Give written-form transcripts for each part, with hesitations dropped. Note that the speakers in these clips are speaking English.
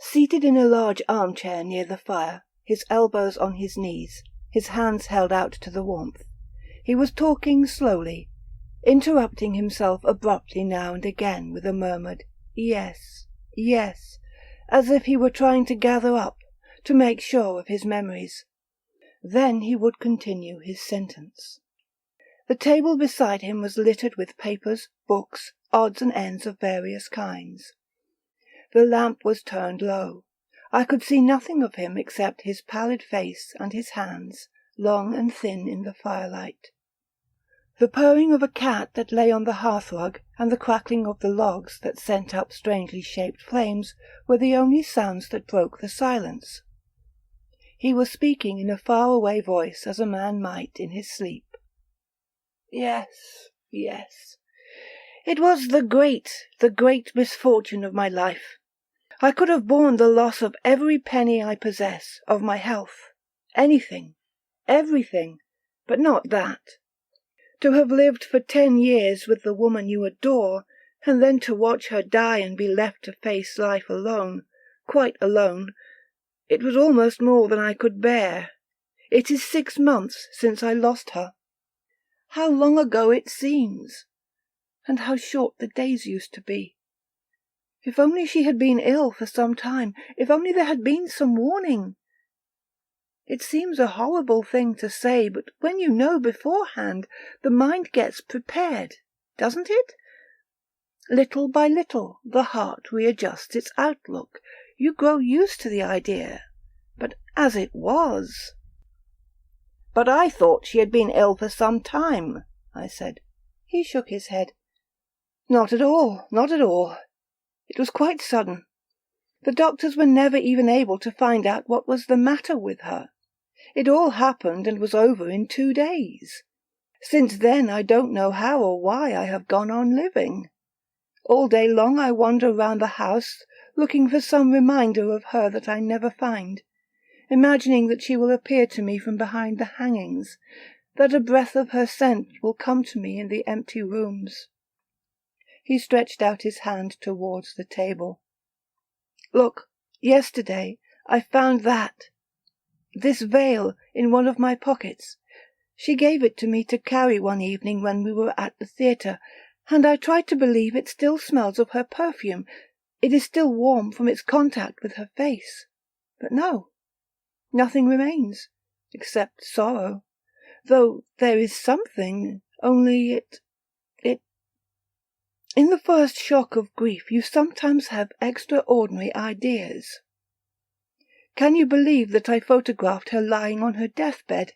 Seated in a large armchair near the fire, his elbows on his knees, his hands held out to the warmth, he was talking slowly, interrupting himself abruptly now and again with a murmured "yes, yes," as if he were trying to gather up, to make sure of his memories. Then he would continue his sentence. The table beside him was littered with papers, books, odds and ends of various kinds. The lamp was turned low. I could see nothing of him except his pallid face and his hands, long and thin in the firelight. The purring of a cat that lay on the hearthrug and the crackling of the logs that sent up strangely shaped flames were the only sounds that broke the silence. He was speaking in a far-away voice as a man might in his sleep. "Yes, yes. It was the great misfortune of my life. I could have borne the loss of every penny I possess, of my health, anything, everything, but not that. To have lived for 10 years with the woman you adore, and then to watch her die and be left to face life alone, quite alone, it was almost more than I could bear. It is 6 months since I lost her. How long ago it seems! And how short the days used to be. If only she had been ill for some time, if only there had been some warning. It seems a horrible thing to say, but when you know beforehand, the mind gets prepared, doesn't it? Little by little, the heart readjusts its outlook. You grow used to the idea. But as it was— "But I thought she had been ill for some time," I said. He shook his head. "Not at all, not at all. It was quite sudden. The doctors were never even able to find out what was the matter with her. It all happened and was over in 2 days. Since then I don't know how or why I have gone on living. All day long I wander round the house, looking for some reminder of her that I never find, imagining that she will appear to me from behind the hangings, that a breath of her scent will come to me in the empty rooms." He stretched out his hand towards the table. "Look, yesterday I found this veil in one of my pockets. She gave it to me to carry one evening when we were at the theatre, and I tried to believe it still smells of her perfume, it is still warm from its contact with her face. But no, nothing remains, except sorrow, though there is something, only it— In the first shock of grief you sometimes have extraordinary ideas. Can you believe that I photographed her lying on her deathbed?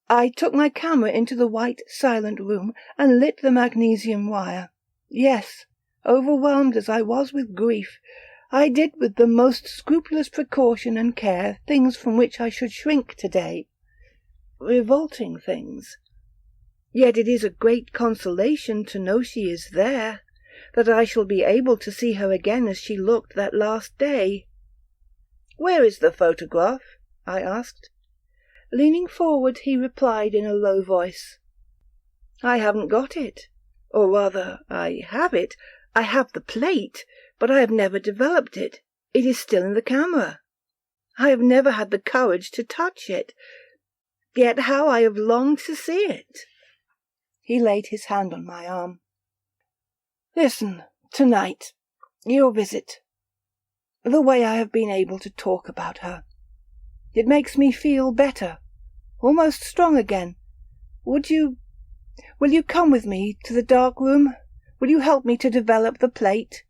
I took my camera into the white, silent room and lit the magnesium wire. Yes, overwhelmed as I was with grief, I did with the most scrupulous precaution and care things from which I should shrink today. Revolting things. Yet it is a great consolation to know she is there, that I shall be able to see her again as she looked that last day." "Where is the photograph?" I asked. Leaning forward, he replied in a low voice, "I haven't got it. Or rather, I have it. I have the plate, but I have never developed it. It is still in the camera. I have never had the courage to touch it. Yet how I have longed to see it." He laid his hand on my arm. "Listen, tonight, your visit, the way I have been able to talk about her. It makes me feel better, almost strong again. Will you come with me to the dark room? Will you help me to develop the plate?"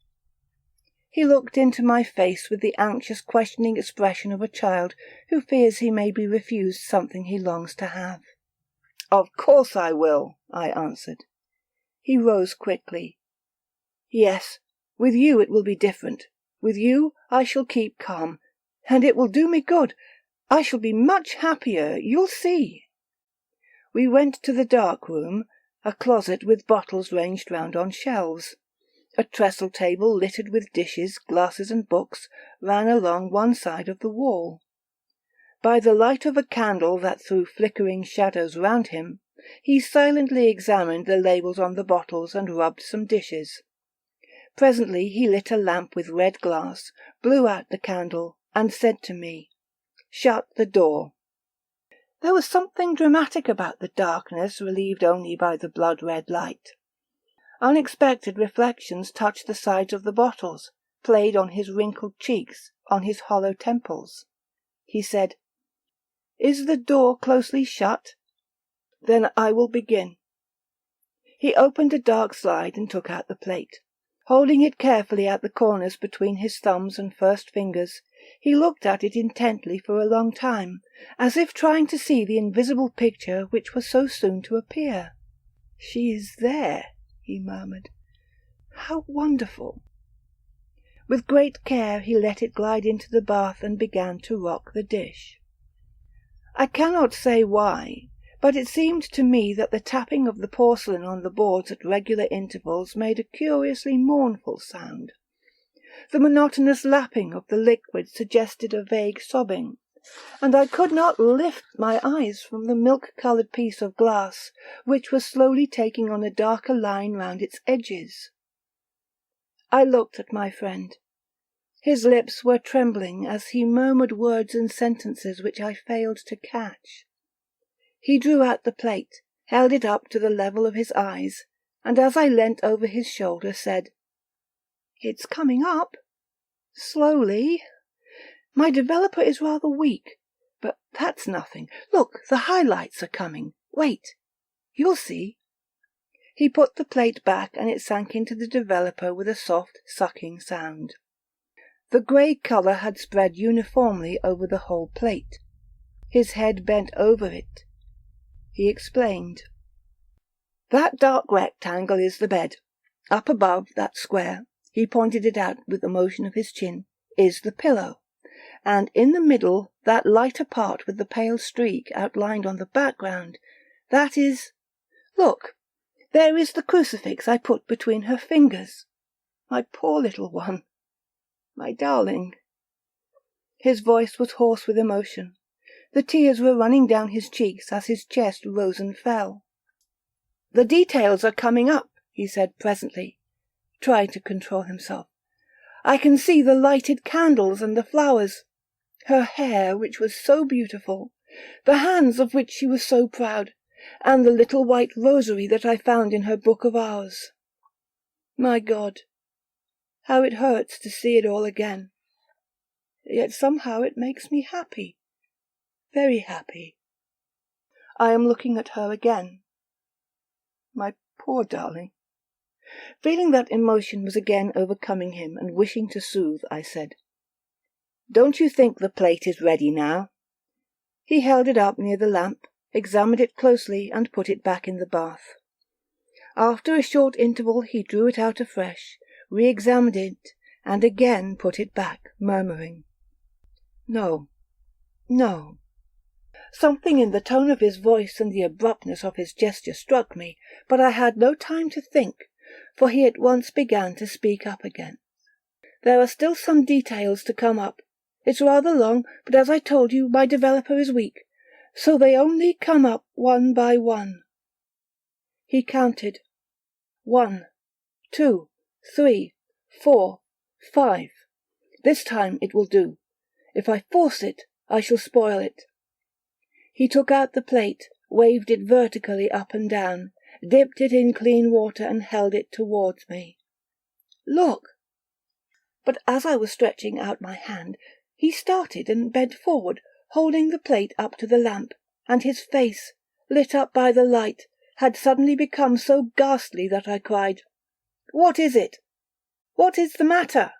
He looked into my face with the anxious, questioning expression of a child who fears he may be refused something he longs to have. "Of course I will," I answered. He rose quickly. "Yes, with you it will be different. With you I shall keep calm, and it will do me good. I shall be much happier, you'll see." We went to the dark room, a closet with bottles ranged round on shelves. A trestle table littered with dishes, glasses and books ran along one side of the wall. By the light of a candle that threw flickering shadows round him, he silently examined the labels on the bottles and rubbed some dishes. Presently he lit a lamp with red glass, blew out the candle, and said to me, "Shut the door." There was something dramatic about the darkness, relieved only by the blood-red light. Unexpected reflections touched the sides of the bottles, played on his wrinkled cheeks, on his hollow temples. He said, "Is the door closely shut? Then I will begin." He opened a dark slide and took out the plate. Holding it carefully at the corners between his thumbs and first fingers, he looked at it intently for a long time, as if trying to see the invisible picture which was so soon to appear. "She is there," he murmured. "How wonderful!" With great care he let it glide into the bath and began to rock the dish. I cannot say why, but it seemed to me that the tapping of the porcelain on the boards at regular intervals made a curiously mournful sound. The monotonous lapping of the liquid suggested a vague sobbing, and I could not lift my eyes from the milk-coloured piece of glass, which was slowly taking on a darker line round its edges. I looked at my friend. His lips were trembling as he murmured words and sentences which I failed to catch. He drew out the plate, held it up to the level of his eyes, and as I leant over his shoulder said, "It's coming up. Slowly. My developer is rather weak, but that's nothing. Look, the highlights are coming. Wait. You'll see." He put the plate back and it sank into the developer with a soft, sucking sound. The grey colour had spread uniformly over the whole plate. His head bent over it. He explained. "That dark rectangle is the bed. Up above that square," he pointed it out with a motion of his chin, "is the pillow. And in the middle, that lighter part with the pale streak outlined on the background, that is... Look, there is the crucifix I put between her fingers. My poor little one. My darling." His voice was hoarse with emotion. The tears were running down his cheeks as his chest rose and fell. "The details are coming up," he said presently, trying to control himself. "I can see the lighted candles and the flowers. Her hair, which was so beautiful, the hands of which she was so proud, and the little white rosary that I found in her book of hours. My God, how it hurts to see it all again. Yet somehow it makes me happy. Very happy. I am looking at her again. My poor darling." Feeling that emotion was again overcoming him and wishing to soothe, I said, "Don't you think the plate is ready now?" He held it up near the lamp, examined it closely, and put it back in the bath. After a short interval he drew it out afresh, re-examined it, and again put it back, murmuring, "No, no." Something in the tone of his voice and the abruptness of his gesture struck me, but I had no time to think, for he at once began to speak up again. "There are still some details to come up. It's rather long, but as I told you, my developer is weak, so they only come up one by one." He counted. 1, 2, 3, 4, 5. This time it will do. If I force it, I shall spoil it. He took out the plate, waved it vertically up and down, dipped it in clean water and held it towards me. "Look!" But as I was stretching out my hand, he started and bent forward, holding the plate up to the lamp, and his face, lit up by the light, had suddenly become so ghastly that I cried, "What is it? What is the matter?"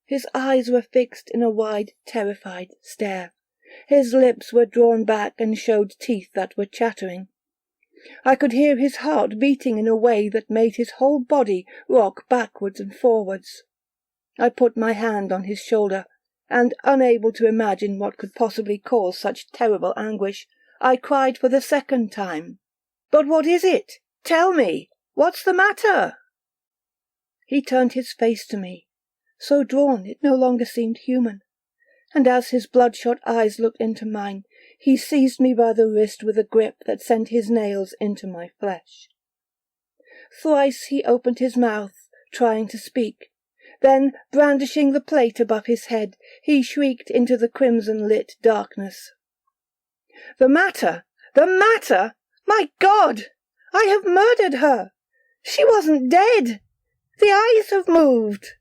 His eyes were fixed in a wide, terrified stare. His lips were drawn back and showed teeth that were chattering. I could hear his heart beating in a way that made his whole body rock backwards and forwards. I put my hand on his shoulder, and, unable to imagine what could possibly cause such terrible anguish, I cried for the second time, "But what is it? Tell me! What's the matter?" He turned his face to me, so drawn it no longer seemed human, and as his bloodshot eyes looked into mine, he seized me by the wrist with a grip that sent his nails into my flesh. Thrice he opened his mouth, trying to speak. Then, brandishing the plate above his head, he shrieked into the crimson-lit darkness. "The matter! The matter! My God! I have murdered her! She wasn't dead! The eyes have moved!"